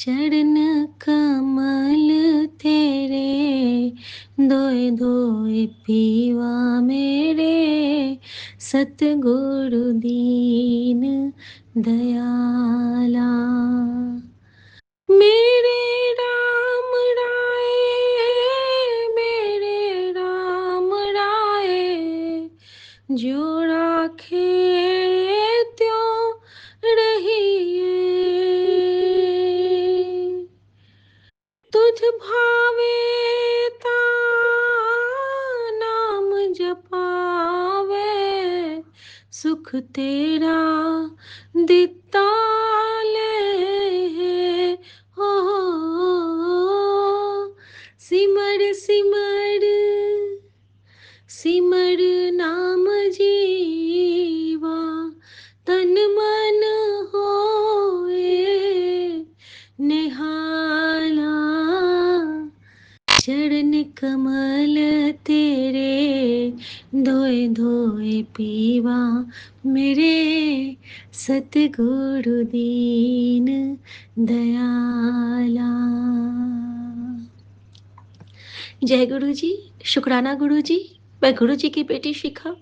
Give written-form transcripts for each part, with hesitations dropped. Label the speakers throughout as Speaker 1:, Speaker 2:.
Speaker 1: चरण कमल तेरे धोए धोए पीवा मेरे सतगुरु दीन दयाला। मेरे राम राय, मेरे राम राय, जो राखे त्यों रहिए। तुझ भावे ता नाम जपावे, सुख तेरा दिता ले हो। सिमर सिमर सिमर नाम जीवा, तन मन होए निहाला। चरण कमल तेरे धोए धोए पीवा मेरे सतगुरु दीन दयाला। जय गुरु जी। शुक्राना गुरु जी। मैं गुरु जी की बेटी शिखा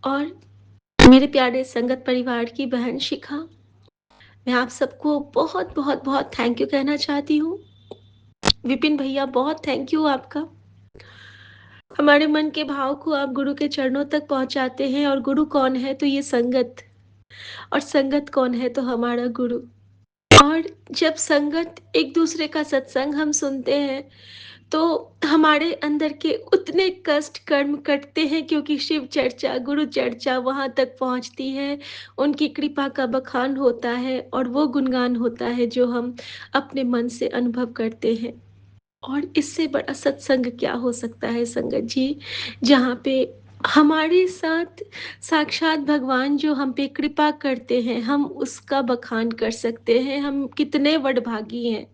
Speaker 1: और मेरे प्यारे संगत परिवार की बहन शिखा, मैं आप सबको बहुत बहुत बहुत थैंक यू कहना चाहती हूँ। विपिन भैया, बहुत थैंक यू आपका। हमारे मन के भाव को आप गुरु के चरणों तक पहुंचाते हैं। और गुरु कौन है? तो ये संगत। और संगत कौन है? तो हमारा गुरु। और जब संगत एक दूसरे का सत्संग हम सुनते हैं तो हमारे अंदर के उतने कष्ट कर्म कटते हैं, क्योंकि शिव चर्चा, गुरु चर्चा वहां तक पहुंचती है। उनकी कृपा का बखान होता है और वो गुणगान होता है जो हम अपने मन से अनुभव करते हैं। और इससे बड़ा सत्संग क्या हो सकता है संगत जी, जहाँ पे हमारे साथ साक्षात भगवान जो हम पे कृपा करते हैं, हम उसका बखान कर सकते हैं। हम कितने वडभागी हैं,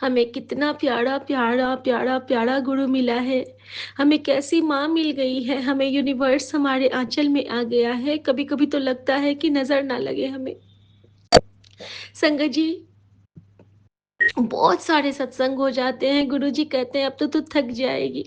Speaker 1: हमें कितना प्यारा प्यारा प्यारा प्यारा गुरु मिला है। हमें कैसी माँ मिल गई है, हमें यूनिवर्स हमारे आंचल में आ गया है। कभी कभी तो लगता है कि नजर ना लगे हमें। संगत जी, बहुत सारे सत्संग हो जाते हैं, गुरुजी कहते हैं अब तो तू थक जाएगी।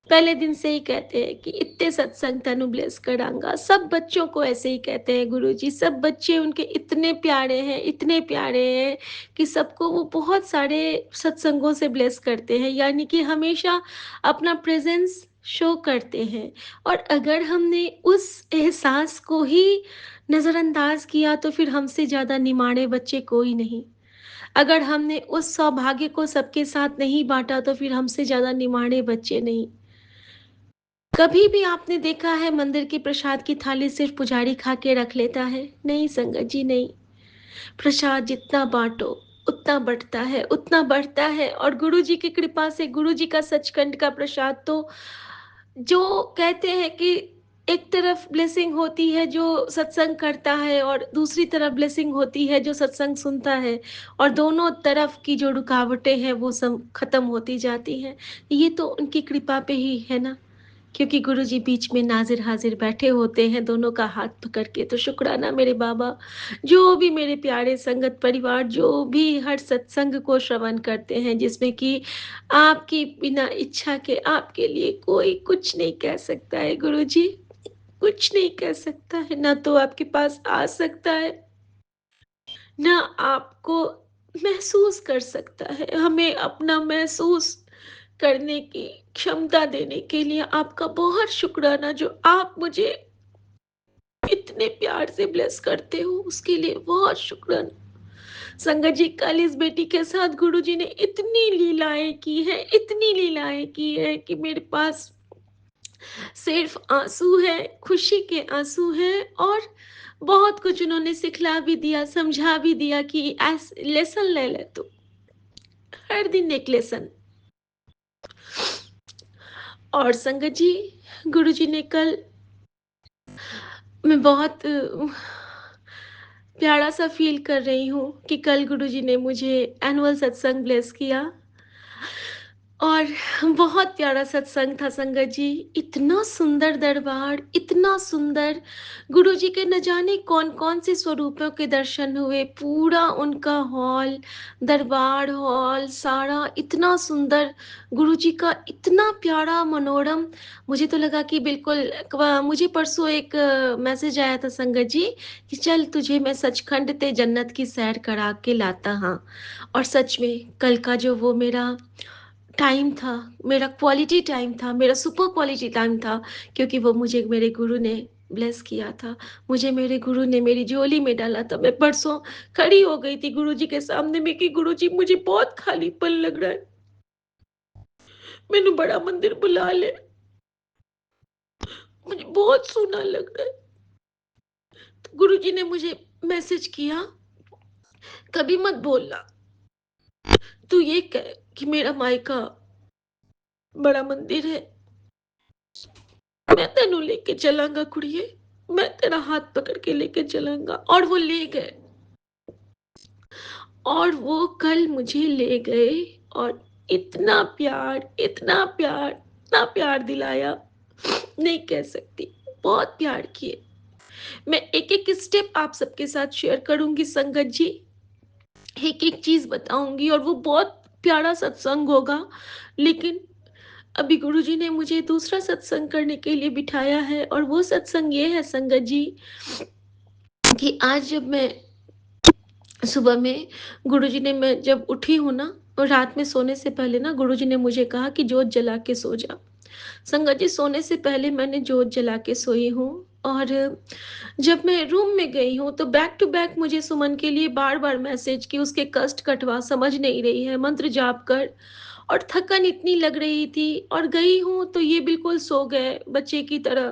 Speaker 1: पहले दिन से ही कहते हैं कि इतने सत्संग तनु ब्लेस करांगा। सब बच्चों को ऐसे ही कहते हैं गुरुजी। सब बच्चे उनके इतने प्यारे हैं, इतने प्यारे हैं कि सबको वो बहुत सारे सत्संगों से ब्लेस करते हैं, यानी कि हमेशा अपना प्रेजेंस शो करते हैं। और अगर हमने उस एहसास को ही नज़रअंदाज किया तो फिर हमसे ज़्यादा निमाणे बच्चे कोई नहीं। अगर हमने उस सौभाग्य को सबके साथ नहीं बांटा तो फिर हमसे ज़्यादा निमाणे बच्चे नहीं। कभी भी आपने देखा है मंदिर की प्रसाद की थाली सिर्फ पुजारी खा के रख लेता है? नहीं संगत जी, नहीं। प्रसाद जितना बांटो उतना बढ़ता है, उतना बढ़ता है। और गुरु जी की कृपा से गुरु जी का सचखंड का प्रसाद तो, जो कहते हैं कि एक तरफ ब्लेसिंग होती है जो सत्संग करता है और दूसरी तरफ ब्लेसिंग होती है जो सत्संग सुनता है, और दोनों तरफ की जो रुकावटें हैं वो सब खत्म होती जाती हैं। ये तो उनकी कृपा पे ही है ना, क्योंकि गुरुजी बीच में नाज़िर हाज़िर बैठे होते हैं दोनों का हाथ पकड़ के। तो शुक्राना मेरे बाबा, जो भी मेरे प्यारे संगत परिवार, जो भी हर सत्संग को श्रवण करते हैं जिसमें कि आपकी बिना इच्छा के आपके लिए कोई कुछ नहीं कह सकता है गुरुजी, कुछ नहीं कह सकता है। ना तो आपके पास आ सकता है, ना आपको महसूस कर सकता है। हमें अपना महसूस करने की क्षमता देने के लिए आपका बहुत शुक्राना, जो आप मुझे इतने प्यार से ब्लेस करते हो, उसके लिए बहुत शुक्राना। संगत जी, कल इस बेटी के साथ गुरुजी ने इतनी लीलाएं की है, इतनी लीलाएं की है कि मेरे पास सिर्फ आंसू है, खुशी के आंसू हैं। और बहुत कुछ उन्होंने सिखला भी दिया, समझा भी दिया कि ऐसे लेसन ले ले तू, हर दिन एक लेसन। और संगत जी, गुरुजी ने कल, मैं बहुत प्यारा सा फील कर रही हूँ कि कल गुरुजी ने मुझे एनुअल सत्संग ब्लेस किया। और बहुत प्यारा सत्संग था संगत जी, इतना सुंदर दरबार, इतना सुंदर। गुरुजी के न जाने कौन-कौन से स्वरूपों के दर्शन हुए, पूरा उनका हॉल, दरबार हॉल सारा इतना सुंदर, गुरुजी का इतना प्यारा मनोरम। मुझे तो लगा कि बिल्कुल मुझे परसों एक मैसेज आया था संगत जी कि चल तुझे मैं सचखंड ते जन्नत की सैर करा के लाता हाँ। और सच में कल का जो वो मेरा टाइम था, मेरा क्वालिटी टाइम था, मेरा सुपर क्वालिटी टाइम था, क्योंकि वो मुझे मेरे गुरु ने ब्लेस किया था। मुझे मेरे गुरु ने मेरी झोली में डाला था। मैं परसों खड़ी हो गई थी गुरुजी के सामने में कि गुरुजी मुझे बहुत खालीपन लग रहा है, मैनू बड़ा मंदिर बुला ले, मुझे बहुत सूना लग रहा है। तो गुरुजी ने मुझे मैसेज किया, कभी मत बोलना, तू ये कह कि मेरा मायका बड़ा मंदिर है, मैं तेनू लेके चलांगा कुड़िए, मैं तेरा हाथ पकड़ के लेके चलांगा। और वो ले गए, और वो कल मुझे ले गए और इतना प्यार, इतना प्यार, इतना प्यार दिलाया, नहीं कह सकती। बहुत प्यार किए। मैं एक-एक स्टेप आप सबके साथ शेयर करूँगी संगत जी, एक-एक चीज़ बताऊँगी और वो बहुत प्यारा सत्संग होगा। लेकिन अभी गुरुजी ने मुझे दूसरा सत्संग करने के लिए बिठाया है, और वो सत्संग ये है संगत जी कि आज जब मैं सुबह में गुरुजी ने, मैं जब उठी हूँ ना, और रात में सोने से पहले ना गुरुजी ने मुझे कहा कि जोत जला के सो जा। संगत जी सोने से पहले मैंने जोत जला के सोई हूँ, और जब मैं रूम में गई हूँ तो बैक टू बैक मुझे सुमन के लिए बार-बार मैसेज कि उसके कष्ट कटवा, समझ नहीं रही है, मंत्र जाप कर। और थकन इतनी लग रही थी, और गई हूँ तो ये बिल्कुल सो गए बच्चे की तरह।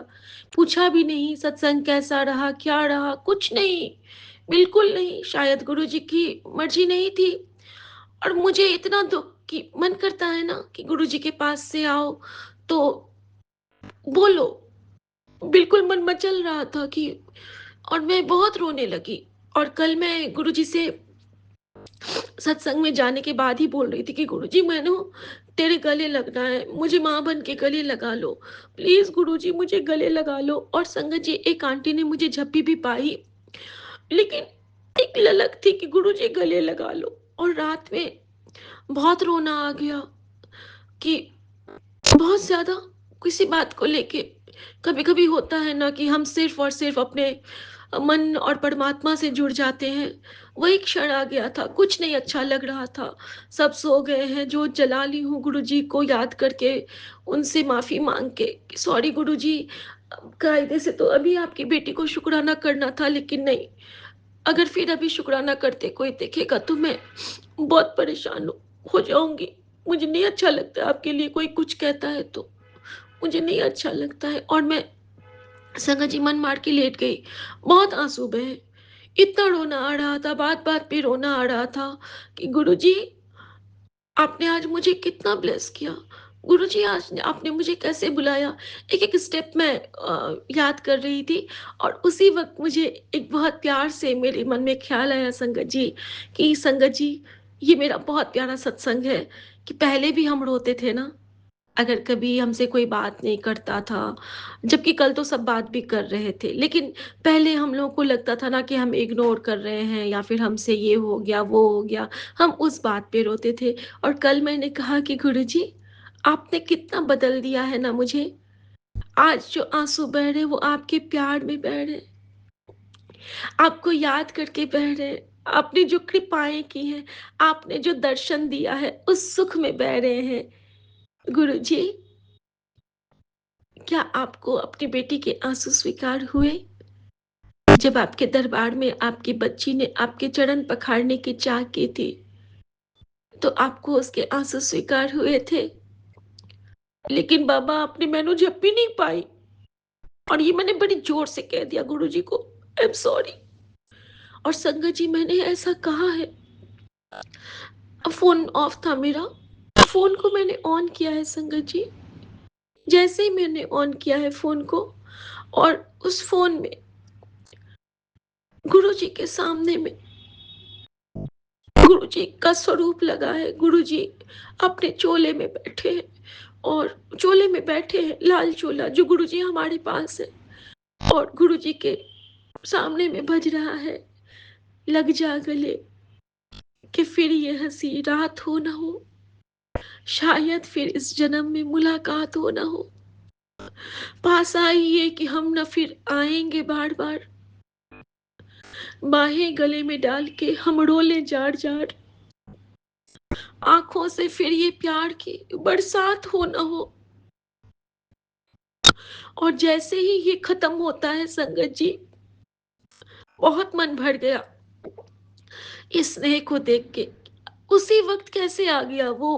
Speaker 1: पूछा भी नहीं सत्संग कैसा रहा, क्या रहा, कुछ नहीं, बिल्कुल नहीं। शायद गुरुजी की मर्ज़ी नहीं थी, और मुझे इतना दुःख कि मन करता है ना कि गुरुजी के पास से आओ तो बोलो, बिल्कुल मन मचल रहा था कि, और मैं बहुत रोने लगी। और कल मैं गुरुजी से सत्संग में जाने के बाद ही बोल रही थी कि गुरुजी मैंने तेरे गले लगना है, मुझे माँ बन के गले लगा लो, प्लीज गुरुजी मुझे गले लगा लो। और संगत जी एक आंटी ने मुझे झप्पी भी पाई, लेकिन एक ललक थी कि गुरुजी गले लगा लो। और रात में बहुत रोना आ गया कि बहुत ज़्यादा किसी बात को लेके, कभी-कभी होता है ना कि हम सिर्फ़ और सिर्फ़ अपने मन और परमात्मा से जुड़ जाते हैं। वही क्षण आ गया था, कुछ नहीं अच्छा लग रहा था। सब सो गए हैं, जोत जला ली हूँ गुरुजी को याद करके, उनसे माफ़ी माँग के कि सॉरी गुरुजी, कायदे से तो अभी आपकी बेटी को शुक्राना करना था, लेकिन नहीं, अगर फिर अभी शुक्राना करते कोई देखेगा तो मैं बहुत परेशान हो जाऊँगी। मुझे नहीं अच्छा लगता आपके लिए कोई कुछ कहता है तो, मुझे नहीं अच्छा लगता है। और मैं संगत जी मन मार के लेट गई। बहुत आँसू बहे। इतना रोना आ रहा था, बात-बात पे रोना आ रहा था कि गुरुजी आपने आज मुझे कितना ब्लेस किया। गुरुजी आज आपने मुझे कैसे बुलाया। एक-एक स्टेप मैं याद कर रही थी, और उसी वक़्त मुझे एक बहुत प्यार से मेरे मन में ख़्याल आया संगत जी कि संगत जी ये मेरा बहुत प्यारा सत्संग है कि पहले भी हम रोते थे ना, अगर कभी हमसे कोई बात नहीं करता था, जबकि कल तो सब बात भी कर रहे थे। लेकिन पहले हम लोगों को लगता था ना कि हम इग्नोर कर रहे हैं, या फिर हमसे ये हो गया, वो हो गया, हम उस बात पे रोते थे। और कल मैंने कहा कि गुरुजी, आपने कितना बदल दिया है ना मुझे। आज जो आँसू बह रहे हैं, वो आपके प्यार में बह रहे हैं, आपको याद करके बह रहे हैं। आपने जो कृपाएँ की हैं, आपने जो दर्शन दिया है, उस सुख में बह रहे हैं। गुरुजी, क्या आपको अपनी बेटी के आंसू स्वीकार हुए? जब आपके दरबार में आपकी बच्ची ने आपके चरण पखारने की चाह की थी, तो आपको उसके आंसू स्वीकार हुए थे। लेकिन बाबा आपने मैनू झप्पी नहीं पाई, और ये मैंने बड़ी जोर से कह दिया गुरुजी को, आई एम सॉरी। और संगत जी मैंने ऐसा कहा है, अब फ़ोन ऑफ था मेरा, फ़ोन को मैंने ऑन किया है संगत जी। जैसे ही मैंने ऑन किया है फ़ोन को, और उस फ़ोन में गुरुजी के सामने में, गुरु गुरुजी का स्वरूप लगा है। गुरुजी अपने चोले में बैठे हैं और चोले में बैठे हैं, लाल चोला जो गुरुजी हमारे पास है, और गुरुजी के सामने में बज रहा है, लग जा गले कि फिर ये हंसी रात हो ना हो, शायद फिर इस जन्म में मुलाकात हो ना हो, पास आइए कि हम न फिर आएंगे बार बार, बाहें गले में डाल के हम रोले जार जार, आंखों से फिर ये प्यार की बरसात हो ना हो। और जैसे ही ये खत्म होता है संगत जी, बहुत मन भर गया इस स्नेह को देख के। उसी वक्त कैसे आ गया वो,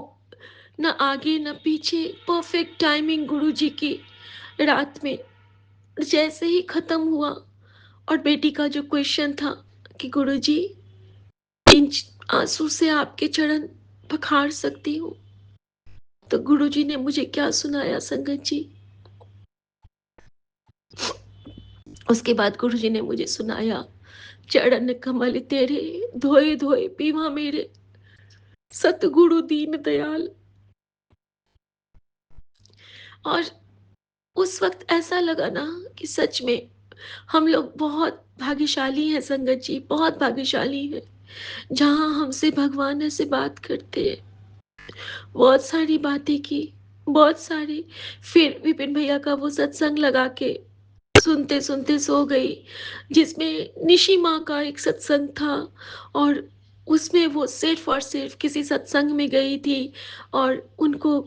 Speaker 1: न आगे न पीछे, परफेक्ट टाइमिंग गुरुजी की। रात में जैसे ही खत्म हुआ और बेटी का जो क्वेश्चन था कि गुरुजी इन आंसू से आपके चरण पखार सकती हूँ, तो गुरुजी ने मुझे क्या सुनाया संगत जी। उसके बाद गुरुजी ने मुझे सुनाया, चरण कमल तेरे धोए धोए पीवा मेरे, सतगुरु दीन दयाल। और उस वक्त ऐसा लगा ना कि सच में हम लोग बहुत भाग्यशाली हैं संगत जी, बहुत भाग्यशाली हैं जहाँ हमसे भगवान ऐसे बात करते हैं। बहुत सारी बातें की, बहुत सारी। फिर विपिन भैया का वो सत्संग लगा के सुनते सुनते सो गई, जिसमें निशी माँ का एक सत्संग था, और उसमें वो सिर्फ और सिर्फ किसी सत्संग में गई थी और उनको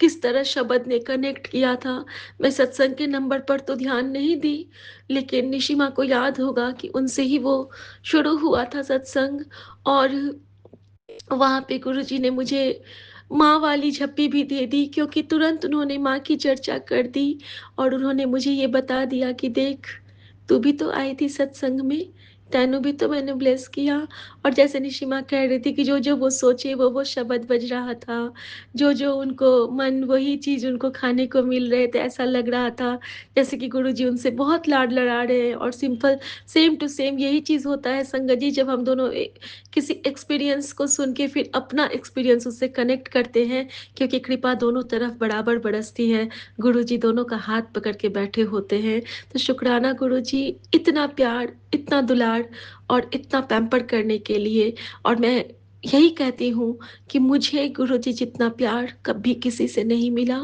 Speaker 1: किस तरह शब्द ने कनेक्ट किया था। मैं सत्संग के नंबर पर तो ध्यान नहीं दी, लेकिन निशी माँ को याद होगा कि उनसे ही वो शुरू हुआ था सत्संग। और वहाँ पे गुरुजी ने मुझे माँ वाली झप्पी भी दे दी, क्योंकि तुरंत उन्होंने माँ की चर्चा कर दी और उन्होंने मुझे ये बता दिया कि देख, तू भी तो आई थी सत्संग में, तेनू भी तो मैंने ब्लेस किया। और जैसे निशिमा कह रही थी कि जो जो वो सोचे वो शब्द बज रहा था, जो जो उनको मन वही चीज़ उनको खाने को मिल रहे थे। ऐसा लग रहा था जैसे कि गुरुजी उनसे बहुत लाड लड़ा रहे हैं। और सिंपल सेम टू सेम यही चीज़ होता है संगत जी, जब हम दोनों किसी एक्सपीरियंस को सुन के फिर अपना एक्सपीरियंस उससे कनेक्ट करते हैं, क्योंकि कृपा दोनों तरफ बराबर बरसती है। गुरुजी दोनों का हाथ पकड़ के बैठे होते हैं। तो शुक्राना गुरुजी, इतना प्यार, इतना दुलार और इतना पैम्पर करने के लिए। और मैं यही कहती हूँ कि मुझे गुरुजी जितना प्यार कभी किसी से नहीं मिला,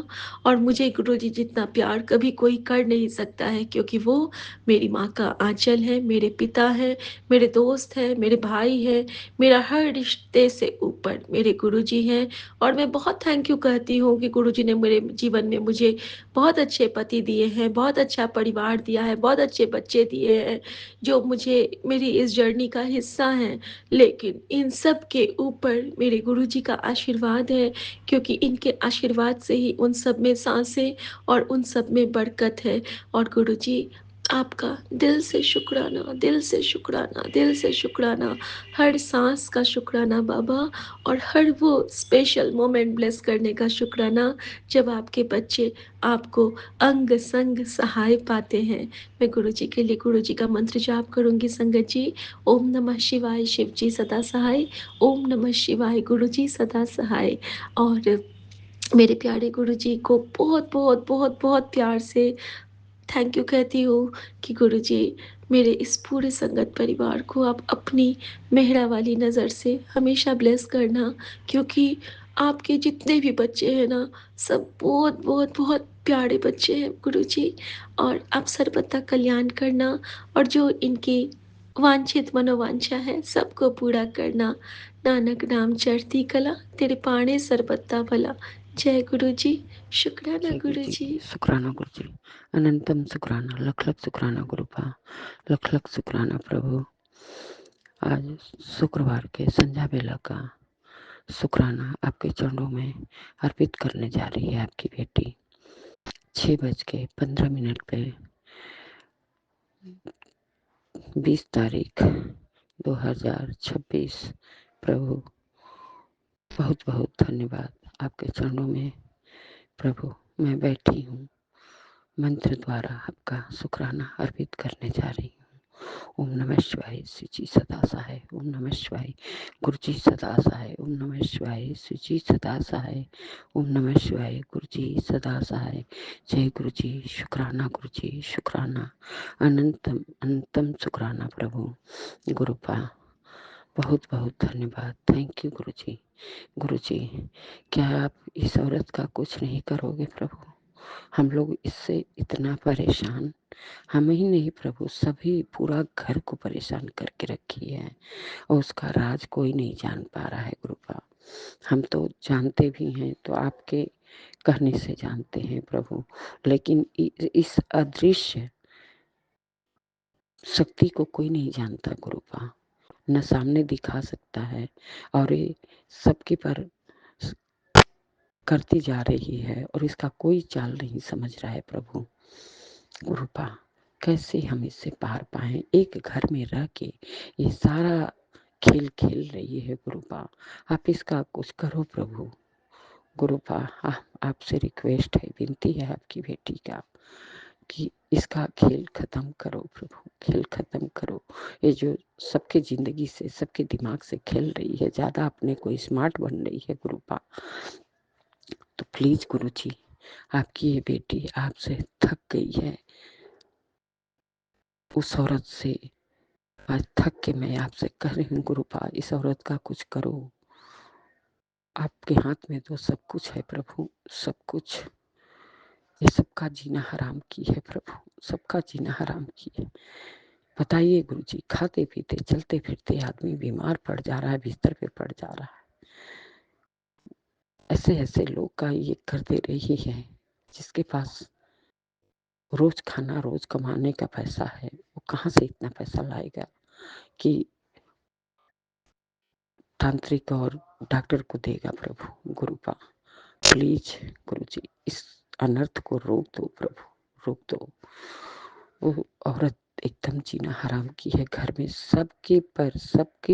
Speaker 1: और मुझे गुरुजी जितना प्यार कभी कोई कर नहीं सकता है, क्योंकि वो मेरी माँ का आंचल है, मेरे पिता हैं, मेरे दोस्त हैं, मेरे भाई हैं, मेरा हर रिश्ते से ऊपर मेरे गुरुजी हैं। और मैं बहुत थैंक यू कहती हूँ कि गुरुजी ने मेरे जीवन में मुझे बहुत अच्छे पति दिए हैं, बहुत अच्छा परिवार दिया है, बहुत अच्छे बच्चे दिए हैं, जो मुझे मेरी इस जर्नी का हिस्सा हैं। लेकिन इन सब के ऊपर मेरे गुरुजी का आशीर्वाद है, क्योंकि इनके आशीर्वाद से ही उन सब में साँसें और उन सब में बरकत है। और गुरुजी, आपका दिल से शुक्राना, दिल से शुक्राना, दिल से शुक्राना, हर सांस का शुक्राना बाबा, और हर वो स्पेशल मोमेंट ब्लेस करने का शुक्राना जब आपके बच्चे आपको अंग संग सहाय पाते हैं। मैं गुरुजी के लिए गुरुजी का मंत्र जाप करूंगी संगत जी। ओम नमः शिवाय, शिव जी सदा सहाय। ओम नमः शिवाय, गुरुजी सदा सहाय। और मेरे प्यारे गुरुजी को बहुत बहुत बहुत बहुत प्यार से थैंक यू कहती हूँ कि गुरुजी, मेरे इस पूरे संगत परिवार को आप अपनी मेहरा वाली नज़र से हमेशा ब्लेस करना, क्योंकि आपके जितने भी बच्चे हैं ना, सब बहुत बहुत बहुत प्यारे बच्चे हैं गुरुजी। और आप सर्वदा कल्याण करना, और जो इनकी वांछित मनोवांछा है सबको पूरा करना। नानक नाम चढ़ती कला, तेरे पाणे सर्वदा भला। जय गुरुजी, शुक्राना
Speaker 2: जय गुरु जी,
Speaker 1: गुरुजी।
Speaker 2: शुक्राना गुरु जी, अनंतम शुक्राना, लख लख शुक्राना गुरुपा, लख लख शुक्राना प्रभु। आज शुक्रवार के संध्या बेला का शुक्राना आपके चरणों में अर्पित करने जा रही है आपकी बेटी। 6:15 पे 20 तारीख 2026। प्रभु बहुत बहुत धन्यवाद आपके चरणों में। प्रभु मैं बैठी हूँ, मंत्र द्वारा आपका शुक्राना अर्पित करने जा रही हूँ। ओम नमः शिवाय सुचि सदा सहाय। ओम नमः शिवाय गुरु जी सदा सहाय। ओम नमः शिवाय सुचि सदा सहाय। ओम नमः शिवाय गुरु जी सदा सहाय। जय गुरु जी, शुक्राना गुरु जी, शुक्राना, अनंतम अनंतम शुक्राना प्रभु गुरुपा। बहुत बहुत धन्यवाद। थैंक यू गुरु जी। गुरु जी, क्या आप इस औरत का कुछ नहीं करोगे प्रभु? हम लोग इससे इतना परेशान, हम ही नहीं प्रभु, सभी पूरा घर को परेशान करके रखी है और उसका राज कोई नहीं जान पा रहा है गुरुपा। हम तो जानते भी हैं तो आपके कहने से जानते हैं प्रभु, लेकिन इस अदृश्य शक्ति को कोई नहीं जानता गुरुपा। न सामने दिखा सकता है और ये सबके पर करती जा रही है और इसका कोई चाल नहीं समझ रहा है प्रभु गुरुपा। कैसे हम इससे पार पाए? एक घर में रह के ये सारा खेल खेल रही है गुरुपा, आप इसका कुछ करो प्रभु गुरुपा। आपसे रिक्वेस्ट है, विनती है आपकी बेटी का कि इसका खेल खत्म करो प्रभु, खेल खत्म करो। ये जो सबके जिंदगी से, सबके दिमाग से खेल रही है, ज्यादा अपने को स्मार्ट बन रही है गुरुपा। तो प्लीज गुरु जी, आपकी ये बेटी आपसे थक गई है, उस औरत से आज थक के मैं आपसे कह रही हूँ गुरुपा, इस औरत का कुछ करो। आपके हाथ में तो सब कुछ है प्रभु, सब कुछ। ये सबका जीना हराम की है प्रभु, सबका जीना हराम की है। बताइए गुरु जी, खाते पीते चलते फिरते आदमी बीमार पड़ जा रहा है, बिस्तर पे पड़ जा रहा है। ऐसे ऐसे लोग का ये कर दे रही है, जिसके पास रोज खाना रोज कमाने का पैसा है, वो कहाँ से इतना पैसा लाएगा कि तांत्रिक और डॉक्टर को देगा प्रभु गुरुपा। प्लीज गुरु जी, इस अनर्थ को रोक दो प्रभु, रोक दो। वो औरत एकदम जीना हराम की है, घर में सबके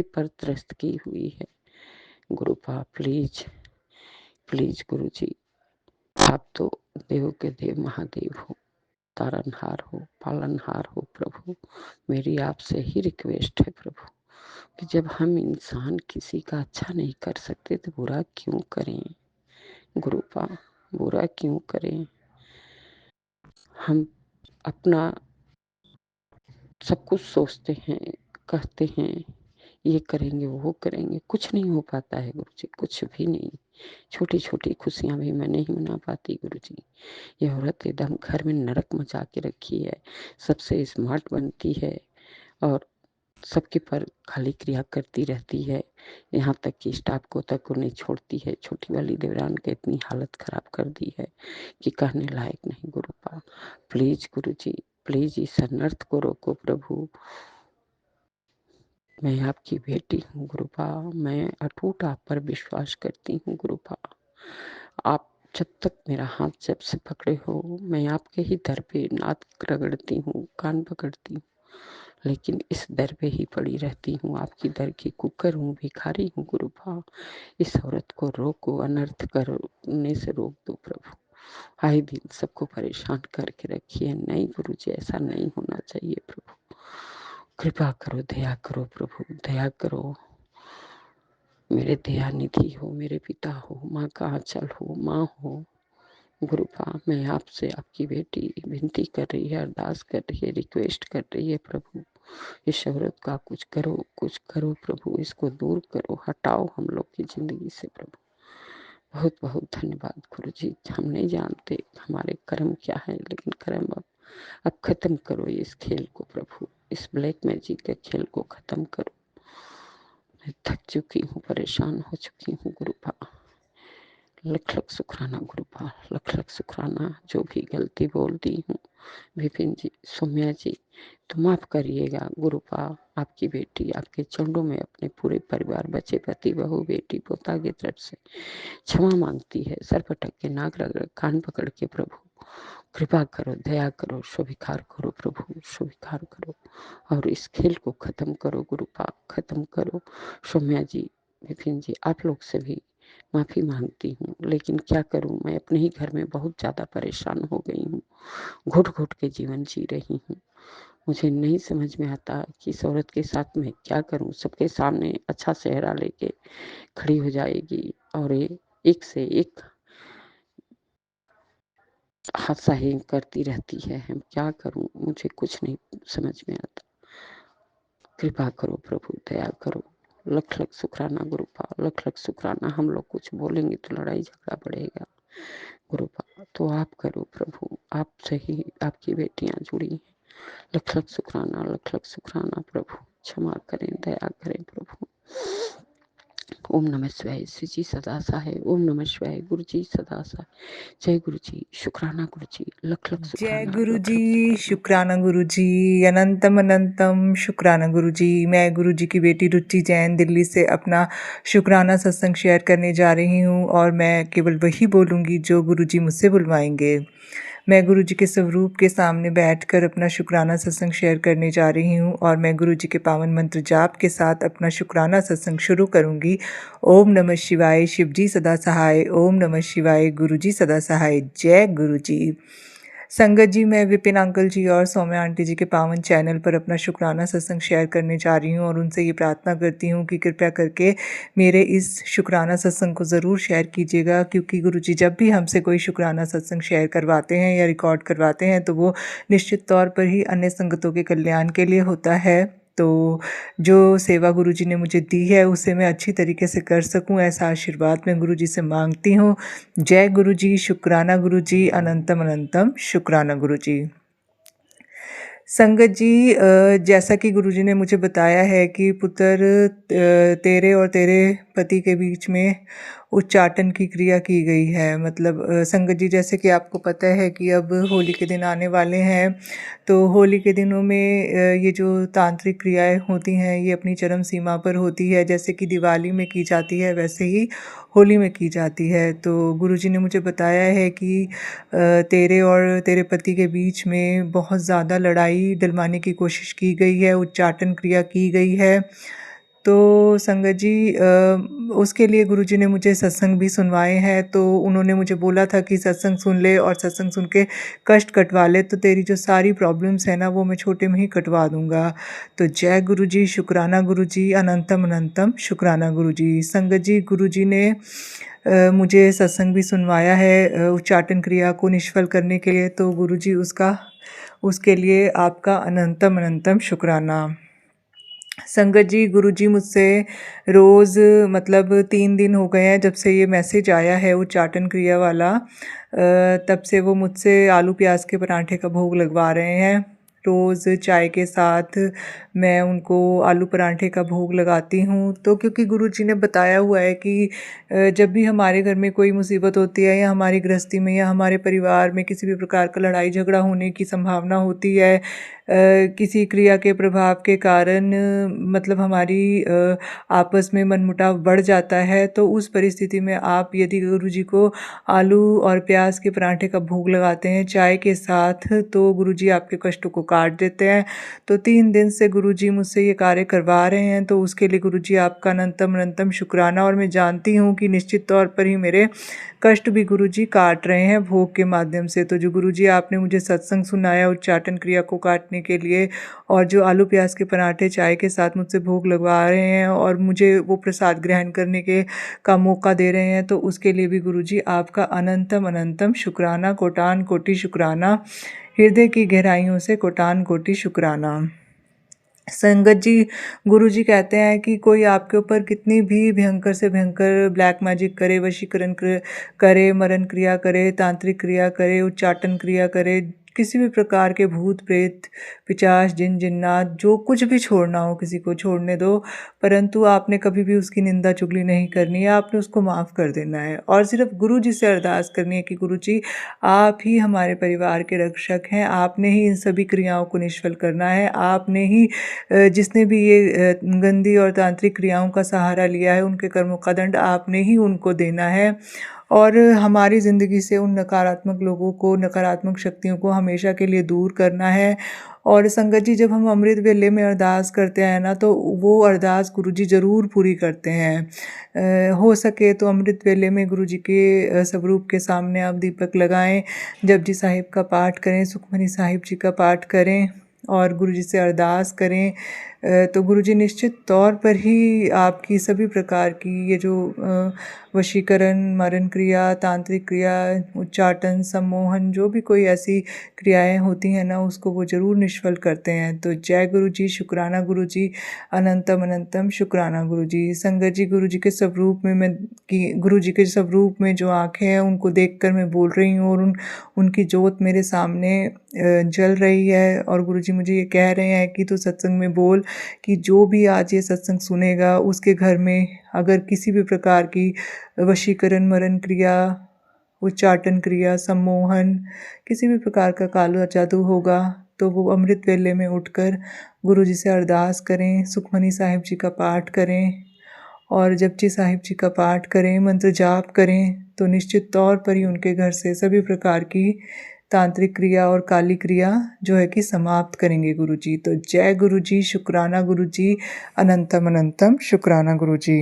Speaker 2: पर त्रस्त की हुई है गुरुपा। प्लीज प्लीज गुरु जी, आप तो देव के देव महादेव हो, तारनहार हो, पालनहार हो प्रभु। मेरी आपसे ही रिक्वेस्ट है प्रभु कि जब हम इंसान किसी का अच्छा नहीं कर सकते तो बुरा क्यों करें गुरुपा, बुरा क्यों करें? हम अपना सब कुछ सोचते हैं, कहते हैं ये करेंगे वो करेंगे, कुछ नहीं हो पाता है गुरु जी, कुछ भी नहीं। छोटी छोटी खुशियां भी मैं नहीं मना पाती गुरु जी। ये औरत एकदम घर में नरक मचा के रखी है, सबसे स्मार्ट बनती है और सबके पर खाली क्रिया करती रहती है, यहाँ तक कि स्टाफ को तक नहीं छोड़ती है। छोटी वाली देवरान की इतनी हालत खराब कर दी है कि कहने लायक नहीं गुरुपा। प्लीज गुरु जी, प्लीज इस अनर्थ को रोको प्रभु। मैं आपकी बेटी हूँ गुरुपा, मैं अटूट आप पर विश्वास करती हूँ गुरुपा। आप जब तक मेरा हाथ जब से पकड़े हो, मैं आपके ही दर पे नाक रगड़ती हूँ, कान पकड़ती हूँ, लेकिन इस दर पे ही पड़ी रहती हूँ। आपकी दर की कुकर हूँ, भिखारी हूँ गुरुपा। इस औरत को रोको, अनर्थ करने से रोक दो प्रभु। आए दिन सबको परेशान करके रखिए। नहीं गुरु जी, ऐसा नहीं होना चाहिए प्रभु। कृपा करो, दया करो प्रभु, दया करो। मेरे दया निधि हो, मेरे पिता हो, माँ का आंचल हो, माँ हो गुरुपा। मैं आपसे, आपकी बेटी विनती कर रही है, अरदास कर रही है, रिक्वेस्ट कर रही है प्रभु। इस औरत का कुछ करो, कुछ करो प्रभु, इसको दूर करो, हटाओ हम लोग की जिंदगी से प्रभु। बहुत बहुत धन्यवाद गुरु जी। हम नहीं जानते हमारे कर्म क्या है, लेकिन कर्म अब खत्म करो इस खेल को प्रभु, इस ब्लैक मैजिक के खेल को खत्म करो। मैं थक चुकी हूँ, परेशान हो चुकी हूँ गुरुपा। लख लख शुक्राना गुरुपा, लख लख शुक्राना। जो भी गलती बोल दी हूँ विपिन जी, सौम्या जी, तो माफ करिएगा गुरुपा। आपकी बेटी आपके चरणों में अपने पूरे परिवार, बच्चे, पति, बहू, बेटी, पोता की तरफ से क्षमा मांगती है। सर पटक के, नाक रगड़, कान पकड़ के प्रभु कृपा करो, दया करो, स्वीकार करो प्रभु, स्वीकार करो और इस खेल को खत्म करो गुरुपा, खत्म करो। सौम्या जी, विपिन जी, आप लोग से भी माफी मांगती हूँ, लेकिन क्या करूँ, मैं अपने ही घर में बहुत ज्यादा परेशान हो गई हूँ, घुट घुट के जीवन जी रही हूँ। मुझे नहीं समझ में आता कि इस औरत के साथ मैं क्या करूं। सबके सामने अच्छा चेहरा लेके खड़ी हो जाएगी और ये एक से एक हादसा ही करती रहती है। हम क्या करूं, मुझे कुछ नहीं समझ में आता। कृपा करो प्रभु, दया करो। लख लख शुक्राना गुरुपा, लख लख शुक्राना। हम लोग कुछ बोलेंगे तो लड़ाई झगड़ा बढ़ेगा गुरुपा, तो आप करो प्रभु, आप सही, आपकी बेटियां जुड़ी हैं। लख लख शुक्राना, लख लख शुक्राना प्रभु। क्षमा करें, दया करें प्रभु। ओम नमः शिवाय। श्री जी सदा सहाय। ओम नमः शिवाय। गुरु जी सदा सहाय। जय गुरु जी। शुक्राना गुरु जी। लख लख
Speaker 3: जय
Speaker 2: शुक्राना,
Speaker 3: गुरु
Speaker 2: लख
Speaker 3: जी,
Speaker 2: लख शुक्राना।
Speaker 3: शुक्राना गुरु जी, अनंतम अनंतम शुक्राना गुरु जी। मैं गुरु जी की बेटी रुचि जैन दिल्ली से अपना शुक्राना सत्संग शेयर करने जा रही हूँ और मैं केवल वही बोलूँगी जो गुरु जी मुझसे बुलवाएंगे। मैं गुरु जी के स्वरूप के सामने बैठकर अपना शुक्राना सत्संग शेयर करने जा रही हूँ और मैं गुरु जी के पावन मंत्र जाप के साथ अपना शुक्राना सत्संग शुरू करूँगी। ओम नमः शिवाय। शिव जी सदा सहाय। ओम नमः शिवाय। गुरु जी सदा सहाय। जय गुरु जी। संगत जी, मैं विपिन अंकल जी और सौम्या आंटी जी के पावन चैनल पर अपना शुक्राना सत्संग शेयर करने जा रही हूँ और उनसे ये प्रार्थना करती हूँ कि कृपया करके मेरे इस शुक्राना सत्संग को ज़रूर शेयर कीजिएगा, क्योंकि गुरु जी जब भी हमसे कोई शुक्राना सत्संग शेयर करवाते हैं या रिकॉर्ड करवाते हैं तो वो निश्चित तौर पर ही अन्य संगतों के कल्याण के लिए होता है। तो जो सेवा गुरु जी ने मुझे दी है उसे मैं अच्छी तरीके से कर सकूं, ऐसा आशीर्वाद मैं गुरु जी से मांगती हूँ। जय गुरु जी। शुक्राना गुरु जी। अनंतम अनंतम शुक्राना गुरु जी। संगत जी, जैसा कि गुरुजी ने मुझे बताया है कि पुत्र तेरे और तेरे पति के बीच में उच्चाटन की क्रिया की गई है। मतलब संगत जी, जैसे कि आपको पता है कि अब होली के दिन आने वाले हैं, तो होली के दिनों में ये जो तांत्रिक क्रियाएं होती हैं ये अपनी चरम सीमा पर होती है। जैसे कि दिवाली में की जाती है वैसे ही होली में की जाती है। तो गुरुजी ने मुझे बताया है कि तेरे और तेरे पति के बीच में बहुत ज़्यादा लड़ाई डलवाने की कोशिश की गई है, उच्चाटन क्रिया की गई है। तो संगत जी, उसके लिए गुरुजी ने मुझे सत्संग भी सुनवाए हैं। तो उन्होंने मुझे बोला था कि सत्संग सुन ले और सत्संग सुन के कष्ट कटवा ले, तो तेरी जो सारी प्रॉब्लम्स है ना वो मैं छोटे में ही कटवा दूँगा। तो जय गुरु जी। शुक्राना गुरु जी। अनंतम अनंतम शुक्राना गुरु जी। संगत जी, गुरु जी ने मुझे सत्संग भी सुनवाया है उच्चाटन क्रिया को निष्फल करने के लिए। तो गुरु जी उसके लिए आपका अनंतम अनंतम शुक्राना। संगत जी, गुरु जी मुझसे रोज़, मतलब 3 दिन हो गए हैं जब से ये मैसेज आया है उच्चाटन क्रिया वाला, तब से वो मुझसे आलू प्याज के पराठे का भोग लगवा रहे हैं। रोज़ चाय के साथ मैं उनको आलू पराठे का भोग लगाती हूँ। तो क्योंकि गुरु जी ने बताया हुआ है कि जब भी हमारे घर में कोई मुसीबत होती है या हमारी गृहस्थी में या हमारे परिवार में किसी भी प्रकार का लड़ाई झगड़ा होने की संभावना होती है, किसी क्रिया के प्रभाव के कारण, मतलब हमारी आपस में मनमुटाव बढ़ जाता है, तो उस परिस्थिति में आप यदि गुरु जी को आलू और प्याज के पराठे का भोग लगाते हैं चाय के साथ, तो गुरु जी आपके कष्टों को काट देते हैं। तो 3 दिन से गुरु जी मुझसे ये कार्य करवा रहे हैं, तो उसके लिए गुरु जी आपका अनंतम अनंतम शुक्राना। और मैं जानती हूँ कि निश्चित तौर पर ही मेरे कष्ट भी गुरु जी काट रहे हैं भोग के माध्यम से। तो जो गुरु जी आपने मुझे सत्संग सुनाया उच्चाटन क्रिया को काटने के लिए, और जो आलू प्याज के पराठे चाय के साथ मुझसे भोग लगवा रहे हैं और मुझे वो प्रसाद ग्रहण करने के का मौका दे रहे हैं, तो उसके लिए भी गुरु जी आपका अनंतम अनंतम शुक्राना, कोटान कोटि शुक्राना, हृदय की गहराइयों से कोटान कोटि शुक्राना। संगत जी, गुरु जी कहते हैं कि कोई आपके ऊपर कितनी भी भयंकर से भयंकर ब्लैक मैजिक करे, वशीकरण करे, मरण क्रिया करे, तांत्रिक क्रिया करे, उच्चाटन क्रिया करे, किसी भी प्रकार के भूत प्रेत पिशाच जिन जिन्नात जो कुछ भी छोड़ना हो किसी को छोड़ने दो, परंतु आपने कभी भी उसकी निंदा चुगली नहीं करनी है, आपने उसको माफ़ कर देना है और सिर्फ गुरु जी से अरदास करनी है कि गुरु जी आप ही हमारे परिवार के रक्षक हैं, आपने ही इन सभी क्रियाओं को निष्फल करना है, आपने ही जिसने भी ये गंदी और तांत्रिक क्रियाओं का सहारा लिया है उनके कर्मों का दंड आपने ही उनको देना है और हमारी ज़िंदगी से उन नकारात्मक लोगों को, नकारात्मक शक्तियों को हमेशा के लिए दूर करना है। और संगत जी, जब हम अमृत वेले में अरदास करते हैं ना, तो वो अरदास गुरु जी ज़रूर पूरी करते हैं। हो सके तो अमृत वेले में गुरु जी के स्वरूप के सामने आप दीपक लगाएं, जपजी साहिब का पाठ करें, सुखमनी साहिब जी का पाठ करें और गुरुजी से अरदास करें तो गुरुजी निश्चित तौर पर ही आपकी सभी प्रकार की ये जो वशीकरण, मरण क्रिया, तांत्रिक क्रिया, उच्चाटन, सम्मोहन, जो भी कोई ऐसी क्रियाएं होती हैं ना, उसको वो ज़रूर निष्फल करते हैं। तो जय गुरुजी, शुक्राना गुरुजी, अनंतम अनंतम शुक्राना गुरुजी। संगत जी, गुरुजी के स्वरूप में गुरुजी के स्वरूप में जो आँखें हैं उनको देखकर मैं बोल रही हूँ और उनकी जोत मेरे सामने जल रही है और गुरुजी मुझे ये कह रहे हैं कि तू सत्संग में बोल कि जो भी आज ये सत्संग सुनेगा उसके घर में अगर किसी भी प्रकार की वशीकरण, मरण क्रिया, उच्चाटन क्रिया, सम्मोहन, किसी भी प्रकार का काला जादू होगा तो वो अमृत वेले में उठकर गुरुजी से अरदास करें, सुखमनी साहिब जी का पाठ करें और जपजी साहिब जी का पाठ करें, मंत्र जाप करें तो निश्चित तौर पर ही उनके घर से सभी प्रकार की तांत्रिक क्रिया और काली क्रिया जो है कि समाप्त करेंगे गुरुजी। तो जय गुरुजी, शुक्राना गुरुजी, अनंतम अनंतम शुक्राना गुरुजी।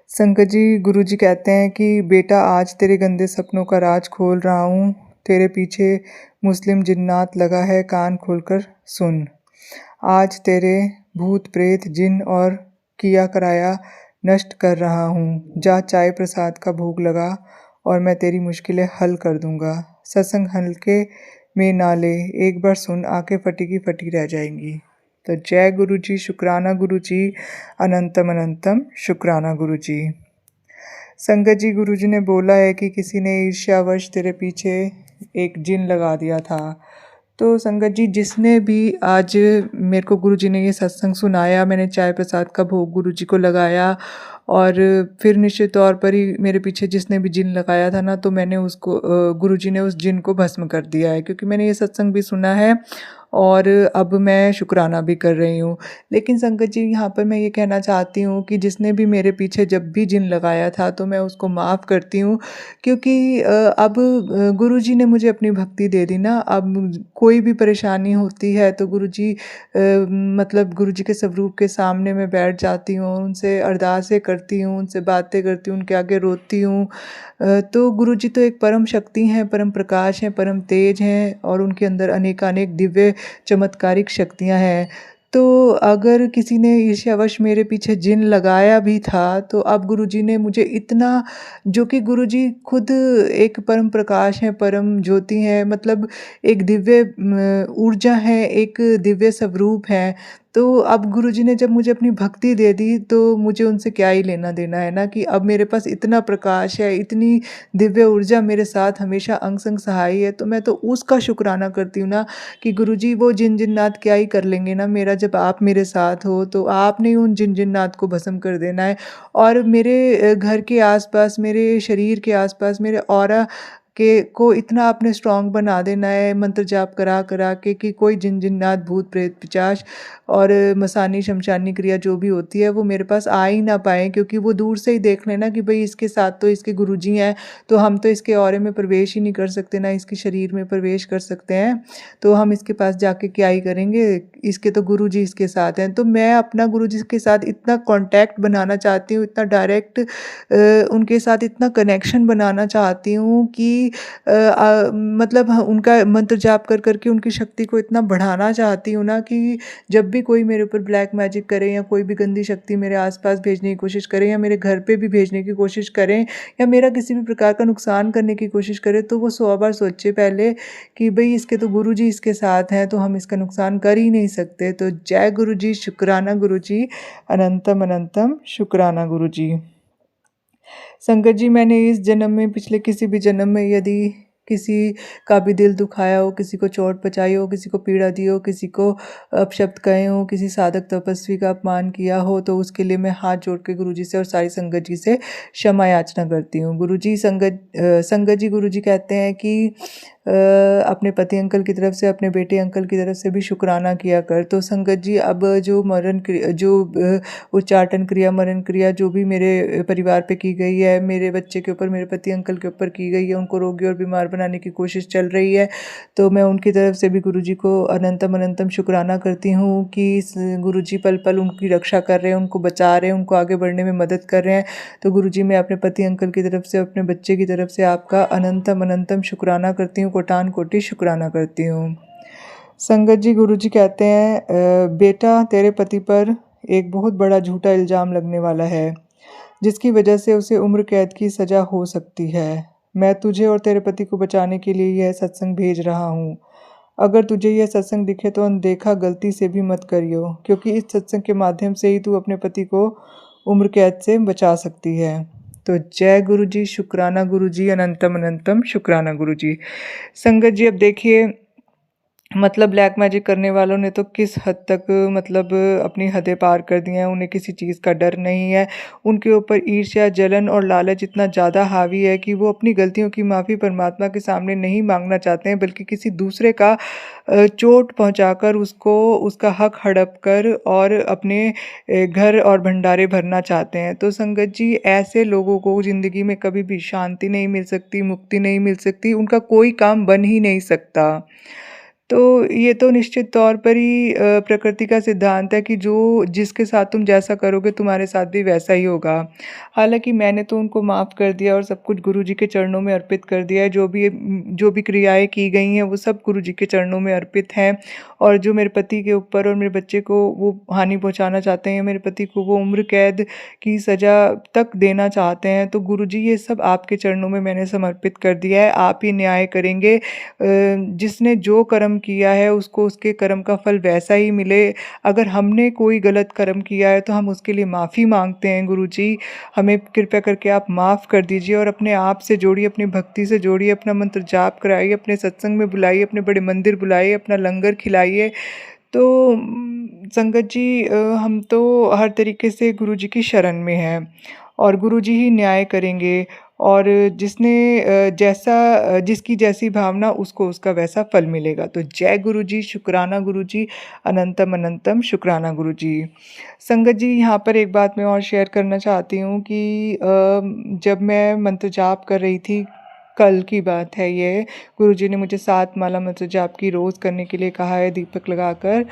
Speaker 3: संगत जी, गुरुजी कहते हैं कि बेटा आज तेरे गंदे सपनों का राज खोल रहा हूँ, तेरे पीछे मुस्लिम जिन्नात लगा है, कान खोलकर सुन। आज तेरे भूत प्रेत जिन और किया कराया नष्ट कर रहा हूँ, जा चाय प्रसाद का भोग लगा और मैं तेरी मुश्किलें हल कर दूंगा। सत्संग हल्के में ना ले, एक बार सुन, आंखें फटी की फटी रह जाएंगी। तो जय गुरुजी, शुक्राना गुरुजी, अनंतम अनंतम शुक्राना गुरुजी। संगत जी, गुरुजी ने बोला है कि किसी ने ईर्ष्यावश तेरे पीछे एक जिन लगा दिया था। तो संगत जी, जिसने भी आज मेरे को गुरुजी ने ये सत्संग सुनाया, मैंने चाय प्रसाद का भोग गुरुजी को लगाया और फिर निश्चित तौर पर ही मेरे पीछे जिसने भी जिन लगाया था ना, तो मैंने उसको गुरुजी ने उस जिन को भस्म कर दिया है, क्योंकि मैंने ये सत्संग भी सुना है और अब मैं शुक्राना भी कर रही हूँ। लेकिन संगत जी, यहाँ पर मैं ये कहना चाहती हूँ कि जिसने भी मेरे पीछे जब भी जिन लगाया था तो मैं उसको माफ़ करती हूँ, क्योंकि अब गुरुजी ने मुझे अपनी भक्ति दे दी ना। अब कोई भी परेशानी होती है तो गुरुजी मतलब गुरुजी के स्वरूप के सामने मैं बैठ जाती हूँ, उनसे अरदासें करती हूँ, उनसे बातें करती हूँ, उनके आगे रोती हूँ। तो गुरुजी तो एक परम शक्ति हैं, परम प्रकाश हैं, परम तेज हैं और उनके अंदर अनेकानेक दिव्य चमत्कारिक शक्तियाँ हैं। तो अगर किसी ने ईर्ष्यावश मेरे पीछे जिन लगाया भी था तो अब गुरुजी ने मुझे इतना, जो कि गुरुजी खुद एक परम प्रकाश हैं, परम ज्योति हैं, मतलब एक दिव्य ऊर्जा है, एक दिव्य स्वरूप है। तो अब गुरुजी ने जब मुझे अपनी भक्ति दे दी तो मुझे उनसे क्या ही लेना देना है ना, कि अब मेरे पास इतना प्रकाश है, इतनी दिव्य ऊर्जा मेरे साथ हमेशा अंग संग सहाय है। तो मैं तो उसका शुक्राना करती हूँ ना कि गुरुजी वो जिन जिन्नात क्या ही कर लेंगे ना मेरा, जब आप मेरे साथ हो तो आपने उन जिन जिन्नात को भस्म कर देना है। और मेरे घर के आसपास, मेरे शरीर के आसपास, मेरे ऑरा के को इतना आपने स्ट्रॉन्ग बना देना है मंत्र जाप करा करा के कि कोई जिन जिन्नात, भूत प्रेत, पिशाच और मसानी शमशानी क्रिया जो भी होती है वो मेरे पास आ ही ना पाए, क्योंकि वो दूर से ही देख लेना कि भाई इसके साथ तो इसके गुरुजी हैं, तो हम तो इसके औरे में प्रवेश ही नहीं कर सकते, ना इसके शरीर में प्रवेश कर सकते हैं, तो हम इसके पास जाके क्या ही करेंगे, इसके तो गुरुजी इसके साथ हैं। तो मैं अपना गुरुजी के साथ इतना कांटेक्ट बनाना चाहती हूँ, इतना डायरेक्ट उनके साथ इतना कनेक्शन बनाना चाहती हूँ कि मतलब उनका मंत्र जाप कर करके उनकी शक्ति को इतना बढ़ाना चाहती हूँ ना, कि जब भी कोई मेरे ऊपर ब्लैक मैजिक करे या कोई भी गंदी शक्ति मेरे आसपास भेजने की कोशिश करे या मेरे घर पे भी भेजने की कोशिश करें या मेरा किसी भी प्रकार का नुकसान करने की कोशिश करे, तो वो 100 बार सोचे पहले कि भाई इसके तो गुरुजी इसके साथ हैं, तो हम इसका नुकसान कर ही नहीं सकते। तो जय गुरुजी, शुक्राना गुरुजी, अनंतम अनंतम शुक्राना गुरुजी। संगत जी, मैंने इस जन्म में, पिछले किसी भी जन्म में यदि किसी का भी दिल दुखाया हो, किसी को चोट पहुँचाई हो, किसी को पीड़ा दी हो, किसी को अपशब्द कहे हो, किसी साधक तपस्वी का अपमान किया हो, तो उसके लिए मैं हाथ जोड़ के गुरुजी से और सारी संगत जी से क्षमा याचना करती हूँ। गुरुजी संगत जी, गुरुजी कहते हैं कि अपने पति अंकल की तरफ से, अपने बेटे अंकल की तरफ से भी शुक्राना किया कर। तो संगत जी, अब जो उच्चाटन क्रिया, मरण क्रिया जो भी मेरे परिवार पे की गई है, मेरे बच्चे के ऊपर, मेरे पति अंकल के ऊपर की गई है, उनको रोगी और बीमार बनाने की कोशिश चल रही है, तो मैं उनकी तरफ से भी गुरुजी को अनंतम अनंतम शुक्राना करती हूँ कि गुरुजी पल पल उनकी रक्षा कर रहे हैं, उनको बचा रहे हैं, उनको आगे बढ़ने में मदद कर रहे हैं। तो गुरुजी, मैं अपने पति अंकल की तरफ से, अपने बच्चे की तरफ से आपका अनंतम अनंतम शुक्राना करती हूँ, कोटान कोटि शुक्राना करती हूँ। संगत जी, गुरुजी कहते हैं बेटा तेरे पति पर एक बहुत बड़ा झूठा इल्ज़ाम लगने वाला है, जिसकी वजह से उसे उम्र कैद की सज़ा हो सकती है। मैं तुझे और तेरे पति को बचाने के लिए यह सत्संग भेज रहा हूँ। अगर तुझे यह सत्संग दिखे तो अनदेखा गलती से भी मत करियो, क्योंकि इस सत्संग के माध्यम से ही तू अपने पति को उम्र कैद से बचा सकती है। तो जय गुरु जी, शुक्राना गुरु जी, अनंतम अनंतम शुक्राना गुरु जी। संगत जी, अब देखिए मतलब ब्लैक मैजिक करने वालों ने तो किस हद तक मतलब अपनी हदें पार कर दी हैं। उन्हें किसी चीज़ का डर नहीं है। उनके ऊपर ईर्ष्या, जलन और लालच इतना ज़्यादा हावी है कि वो अपनी गलतियों की माफ़ी परमात्मा के सामने नहीं मांगना चाहते हैं, बल्कि किसी दूसरे का चोट पहुंचाकर उसको उसका हक हड़प कर और अपने घर और भंडारे भरना चाहते हैं। तो संगत जी, ऐसे लोगों को ज़िंदगी में कभी भी शांति नहीं मिल सकती, मुक्ति नहीं मिल सकती, उनका कोई काम बन ही नहीं सकता। तो ये तो निश्चित तौर पर ही प्रकृति का सिद्धांत है कि जो जिसके साथ तुम जैसा करोगे तुम्हारे साथ भी वैसा ही होगा। हालाँकि मैंने तो उनको माफ़ कर दिया और सब कुछ गुरुजी के चरणों में अर्पित कर दिया है। जो भी क्रियाएँ की गई हैं वो सब गुरुजी के चरणों में अर्पित हैं। और जो मेरे पति के ऊपर और मेरे बच्चे को वो हानि पहुँचाना चाहते हैं, मेरे पति को वो उम्र कैद की सज़ा तक देना चाहते हैं, तो गुरुजी ये सब आपके चरणों में मैंने समर्पित कर दिया है। आप ही न्याय करेंगे। जिसने जो कर्म किया है उसको उसके कर्म का फल वैसा ही मिले। अगर हमने कोई गलत कर्म किया है तो हम उसके लिए माफ़ी मांगते हैं गुरुजी। हमें कृपया करके आप माफ़ कर दीजिए और अपने आप से जोड़िए, अपनी भक्ति से जोड़िए, अपना मंत्र जाप कराइए, अपने सत्संग में बुलाइए, अपने बड़े मंदिर बुलाइए, अपना लंगर खिलाइए। तो संगत जी, हम तो हर तरीके से गुरुजी की शरण में हैं और गुरुजी ही न्याय करेंगे। और जिसने जिसकी जैसी भावना उसको उसका वैसा फल मिलेगा। तो जय गुरु जी, शुक्राना गुरु जी, अनंतम अनंतम शुक्राना गुरु जी। संगत जी, यहाँ पर एक बात मैं और शेयर करना चाहती हूँ कि जब मैं मंत्र जाप कर रही थी, कल की बात है ये, गुरुजी ने मुझे 7 माला मंत्र जाप की रोज़ करने के लिए कहा है दीपक लगाकर।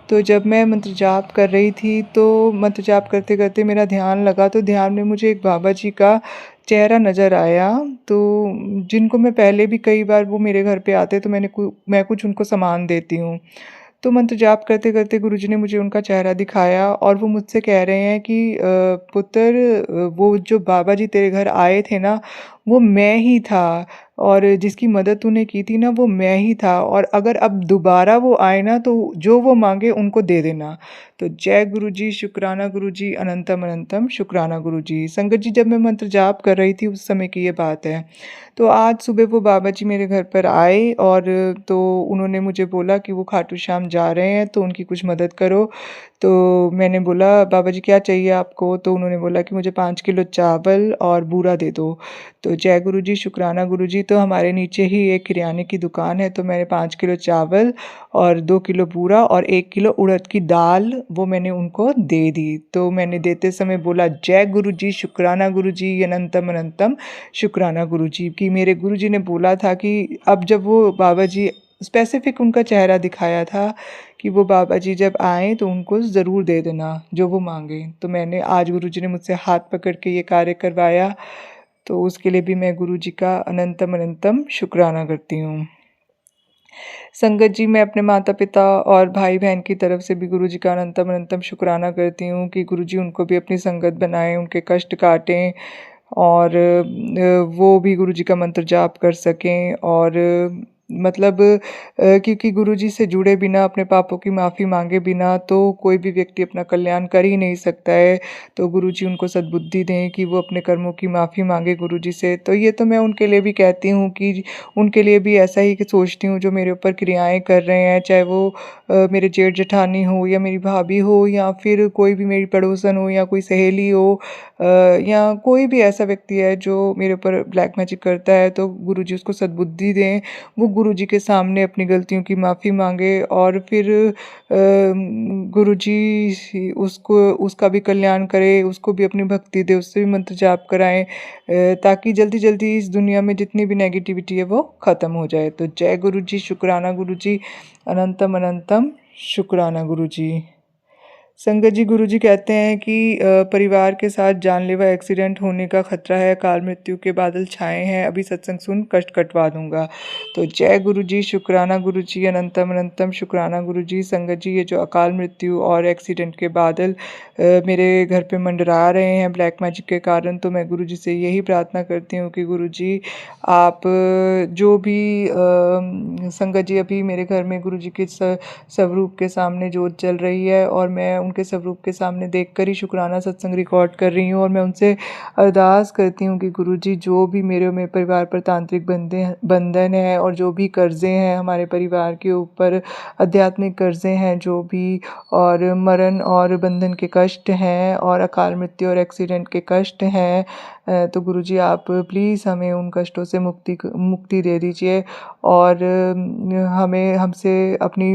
Speaker 3: तो जब मैं मंत्र जाप कर रही थी तो मंत्र जाप करते करते मेरा ध्यान लगा, तो ध्यान में मुझे एक बाबा जी का चेहरा नज़र आया। तो जिनको मैं पहले भी कई बार वो मेरे घर पे आते तो मैं कुछ उनको सामान देती हूँ। तो मंत्र जाप करते करते गुरुजी ने मुझे उनका चेहरा दिखाया और वो मुझसे कह रहे हैं कि पुत्र, वो जो बाबा जी तेरे घर आए थे ना, वो मैं ही था और जिसकी मदद तूने की थी ना, वो मैं ही था। और अगर अब दोबारा वो आए ना तो जो वो मांगे उनको दे देना। तो जय गुरु जी, शुक्राना गुरु जी, अनंतम अनंतम शुक्राना गुरु जी। संगत जी, जब मैं मंत्र जाप कर रही थी उस समय की ये बात है। तो आज सुबह वो बाबा जी मेरे घर पर आए और तो उन्होंने मुझे बोला कि वो खाटू श्याम जा रहे हैं तो उनकी कुछ मदद करो। तो मैंने बोला, बाबा जी क्या चाहिए आपको? तो उन्होंने बोला कि मुझे 5 किलो चावल और बूरा दे दो। तो जय गुरु जी, शुक्राना गुरु जी। तो हमारे नीचे ही एक किराने की दुकान है, तो मैंने 5 किलो चावल और 2 किलो बूरा और 1 किलो उड़द की दाल वो मैंने उनको दे दी। तो मैंने देते समय बोला, जय गुरु जी, शुक्राना गुरु जी, अनंतम अनंतम शुक्राना गुरु जी। कि मेरे गुरु जी ने बोला था कि अब जब वो बाबा जी स्पेसिफिक उनका चेहरा दिखाया था कि वो बाबा जी जब आएँ तो उनको ज़रूर दे देना जो वो मांगें। तो मैंने आज गुरु जी ने मुझसे हाथ पकड़ के ये कार्य करवाया, तो उसके लिए भी मैं गुरु जी का अनंतम अनंतम शुक्राना करती हूँ। संगत जी, मैं अपने माता पिता और भाई बहन की तरफ से भी गुरु जी का अनंतम अनंतम शुक्राना करती हूँ कि गुरु जी उनको भी अपनी संगत बनाएं, उनके कष्ट काटें और वो भी गुरु जी का मंत्र जाप कर सकें। और मतलब क्योंकि गुरु जी से जुड़े बिना, अपने पापों की माफ़ी मांगे बिना तो कोई भी व्यक्ति अपना कल्याण कर ही नहीं सकता है। तो गुरु जी उनको सद्बुद्धि दें कि वो अपने कर्मों की माफ़ी मांगे गुरु जी से। तो ये तो मैं उनके लिए भी कहती हूँ कि उनके लिए भी ऐसा ही सोचती हूँ जो मेरे ऊपर क्रियाएं कर रहे हैं, चाहे वो मेरे जेठ जेठानी हो या मेरी भाभी हो या फिर कोई भी मेरी पड़ोसन हो या कोई सहेली हो या कोई भी ऐसा व्यक्ति है जो मेरे ऊपर ब्लैक मैजिक करता है। तो गुरुजी उसको सद्बुद्धि दें, वो गुरुजी के सामने अपनी गलतियों की माफ़ी मांगे और फिर गुरुजी उसका भी कल्याण करे, उसको भी अपनी भक्ति दे, उससे भी मंत्र जाप कराएं ताकि जल्दी जल्दी इस दुनिया में जितनी भी नेगेटिविटी है वो ख़त्म हो जाए। तो जय गुरु जी, शुक्राना गुरु जी, अनंतम अनंतम शुक्राना गुरु जी। संगत जी, गुरुजी कहते हैं कि परिवार के साथ जानलेवा एक्सीडेंट होने का खतरा है, अकाल मृत्यु के बादल छाए हैं, अभी सत्संग सुन कष्ट कटवा दूंगा। तो जय गुरुजी, शुक्राना गुरुजी, अनंतम अनंतम शुक्राना गुरुजी। संगत जी, ये जो अकाल मृत्यु और एक्सीडेंट के बादल मेरे घर पे मंडरा रहे हैं ब्लैक मैजिक के कारण, तो मैं गुरुजी से यही प्रार्थना करती हूँ कि गुरुजी आप जो भी संगत जी, अभी मेरे घर में गुरुजी के स्वरूप के सामने जोत जल रही है और मैं उनके स्वरूप के सामने देखकर ही शुक्राना सत्संग रिकॉर्ड कर रही हूँ और मैं उनसे अरदास करती हूँ कि गुरुजी जो भी मेरे परिवार पर तांत्रिक बंधन है और जो भी कर्जे हैं हमारे परिवार के ऊपर, आध्यात्मिक कर्जे हैं जो भी, और मरण और बंधन के कष्ट हैं और अकाल मृत्यु और एक्सीडेंट के कष्ट हैं, तो गुरुजी आप प्लीज़ हमें उन कष्टों से मुक्ति दे दीजिए और हमें हमसे अपनी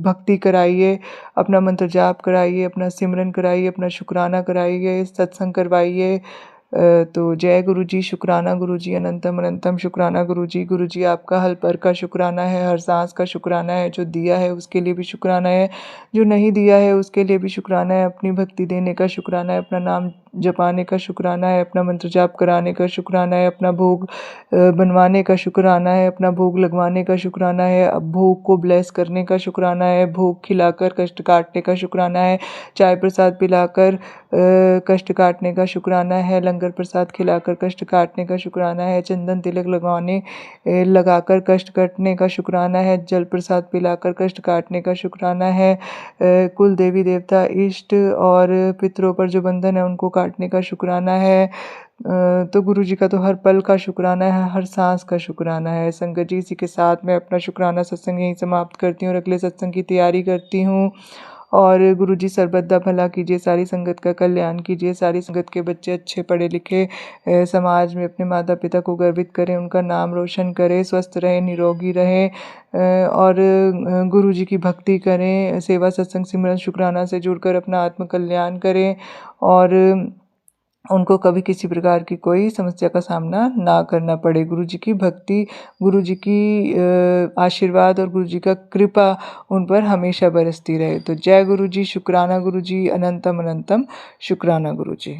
Speaker 3: भक्ति कराइए, अपना मंत्र जाप कराइए, अपना सिमरन कराइए, अपना शुक्राना कराइए, सत्संग करवाइए। तो जय गुरुजी, शुक्राना गुरुजी, अनंतम अनंतम शुक्राना गुरुजी। गुरुजी आपका हर पल का शुक्राना है, हर सांस का शुक्राना है, जो दिया है उसके लिए भी शुक्राना है, जो नहीं दिया है उसके लिए भी शुक्राना है, अपनी भक्ति देने का शुक्राना है, अपना नाम जपाने का शुक्राना है, अपना मंत्र जाप कराने का शुक्राना है, अपना भोग बनवाने का शुक्राना है, अपना भोग लगवाने का शुक्राना है, अब भोग को ब्लेस करने का शुक्राना है, भोग खिलाकर कष्ट काटने का शुक्राना है, चाय प्रसाद पिलाकर कष्ट काटने का शुक्राना है, लंगर प्रसाद खिलाकर कष्ट काटने का शुक्राना है, चंदन तिलक लगाकर कष्ट काटने का शुक्राना है, जल प्रसाद पिलाकर कष्ट काटने का शुक्राना है, कुल देवी देवता इष्ट और पितरों पर जो बंधन है उनको काटने का शुक्राना है। तो गुरु जी का तो हर पल का शुक्राना है, हर सांस का शुक्राना है। संगत जी, इसी के साथ मैं अपना शुक्राना सत्संग यहीं समाप्त करती हूँ और अगले सत्संग की तैयारी करती हूँ। और गुरु जी सर्वदा भला कीजिए, सारी संगत का कल्याण कीजिए, सारी संगत के बच्चे अच्छे पढ़े लिखे समाज में अपने माता पिता को गर्वित करें, उनका नाम रोशन करें, स्वस्थ रहें, निरोगी रहें और गुरु जी की भक्ति करें, सेवा सत्संग सिमरन शुक्राना से जुड़कर अपना आत्म कल्याण करें और उनको कभी किसी प्रकार की कोई समस्या का सामना ना करना पड़े। गुरु जी की भक्ति, गुरु जी की आशीर्वाद और गुरु जी का कृपा उन पर हमेशा बरसती रहे। तो जय गुरु जी, शुक्राना गुरु जी, अनंतम अनंतम शुक्राना गुरु जी।